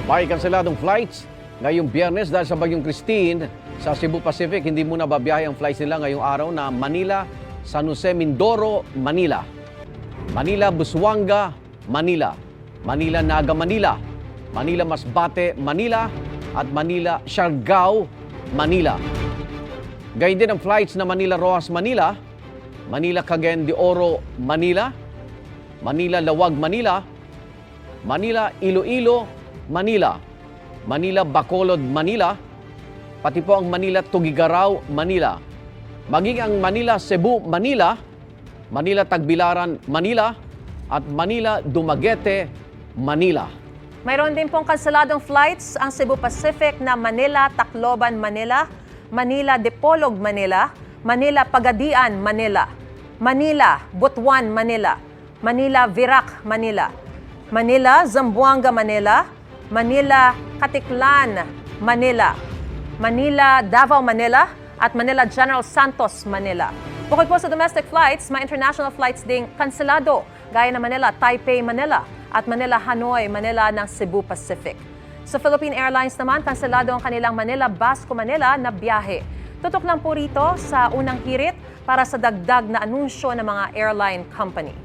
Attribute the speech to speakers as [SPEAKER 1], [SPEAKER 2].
[SPEAKER 1] May kanseladong flights ngayong Biyernes dahil sa Bagyong Christine sa Cebu Pacific. Hindi muna babiyahe ang flights nila ngayong araw na Manila, San Jose, Mindoro, Manila. Manila, Busuanga, Manila. Manila, Naga, Manila. Manila, Masbate, Manila. At Manila, Siargao, Manila. Gayun din ang flights na Manila, Rojas, Manila. Manila, Cagayan de Oro, Manila. Manila, Lawag, Manila. Manila, Iloilo, Manila. Manila, Bacolod, Manila. Pati po ang Manila, Tugigaraw, Manila. Maging ang Manila, Cebu, Manila. Manila, Tagbilaran, Manila. At Manila, Dumaguete, Manila.
[SPEAKER 2] Mayroon din pong kanseladong flights ang Cebu Pacific na Manila, Tacloban, Manila. Manila, Dipolog, Manila. Manila, Pagadian, Manila. Manila, Butuan, Manila. Manila, Virac, Manila. Manila, Zamboanga, Manila. Manila, Katiklan, Manila. Manila, Davao, Manila. At Manila, General Santos, Manila. Bukod po sa domestic flights, may international flights ding kanselado gaya ng Manila, Taipei, Manila. At Manila, Hanoi, Manila ng Cebu Pacific. Sa Philippine Airlines naman, kanselado ang kanilang Manila, Basco, Manila na biyahe. Tutok lang po rito sa unang hirit para sa dagdag na anunsyo ng mga airline company.